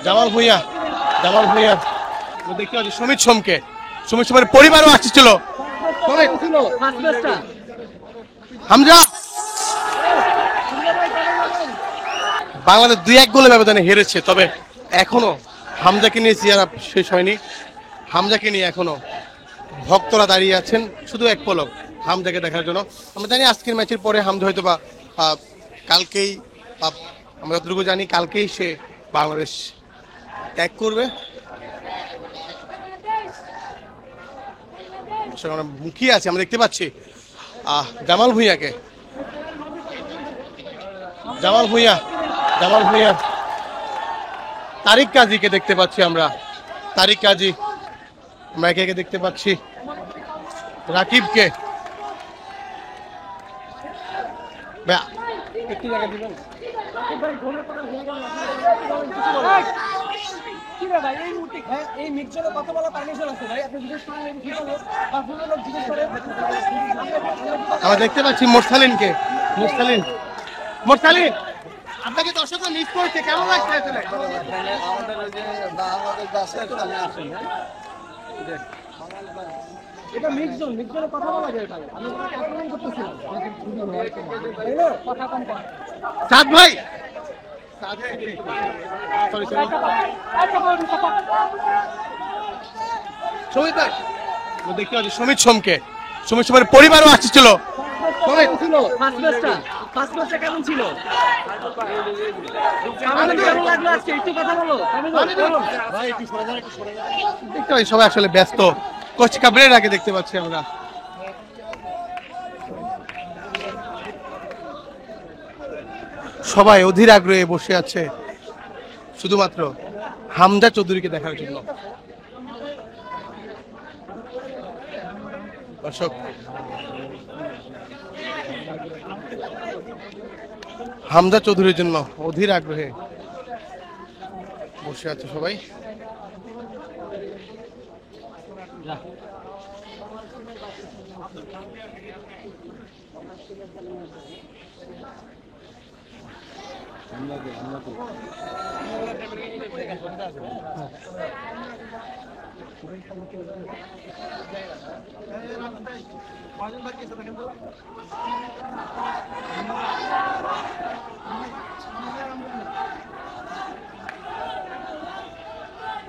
জামাল ভুঁইয়া দেখতে পাচ্ছি সুমিত সোমকে। সুমিত সোমের পরিবারও আসছিল। হামজা বাংলাদেশ 2-1 গোলের ব্যবধানে হেরেছে, তবে এখনো হামজাকে নিয়ে চেয়ার আপ শেষ হয়নি। হামজাকে নিয়ে এখনো ভক্তরা দাঁড়িয়ে আছেন শুধু এক পলক হামজাকে দেখার জন্য। আমরা জানি আজকের ম্যাচের পরে হামজা হয়তো বা কালকেই, আমরা যতটুকু জানি কালকেই সে বাংলাদেশ ত্যাগ করবে। আমরা মুখিয়ে আছি, আমরা দেখতে পাচ্ছি জামাল ভুঁইয়াকে। জামাল ভুঁইয়া তারিক কাজীকে দেখতে পাচ্ছি আমরা। তারিক কাজী আমরা একে একে দেখতে পাচ্ছি। রাকিবকে একটু জায়গা দিবেন। আমরা দেখতে পাচ্ছি মোরসালিনকে। মোরসালিন আপনাকে দর্শকরা মিস করছে, কেমন লাগছে আসলে? এটা মিক্সজন কথা বলা যায়। আমি আক্রমণ করতেছিলাম কথা কম কর। সাদ ভাই সমিত ভাই দেখতে পাচ্ছি সুমিত সোমকে। সুমিত সোমের পরিবারও আসছিল। কেমন ছিল? দেখতে পাচ্ছি সবাই আসলে ব্যস্ত। কোচ কাবরেরাকে দেখতে পাচ্ছি আমরা। সবাই অধীর আগ্রহে বসে আছে শুধুমাত্র হামজা চৌধুরীকে দেখার জন্য। দর্শক হামজা চৌধুরীর জন্য অধীর আগ্রহে বসে আছে সবাই।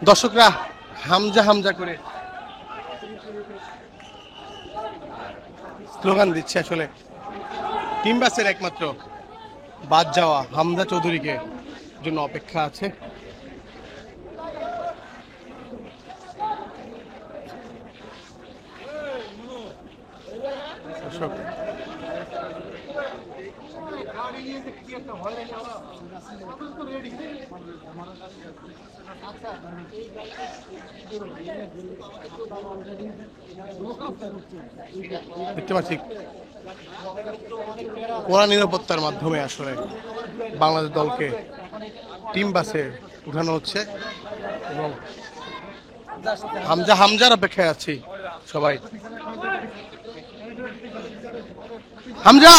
দর্শকরা হামজা করে স্লোগান দিচ্ছে। আসলে টিম বাসের একমাত্র বাদ যাওয়া হামজা চৌধুরীকে জন্য অপেক্ষা আছে। দেখতে পাচ্ছি কড়া নিরাপত্তার মাধ্যমে আসলে বাংলাদেশ দলকে টিম বাসে উঠানো হচ্ছে এবং হামজার অপেক্ষায় আছি সবাই। হামজা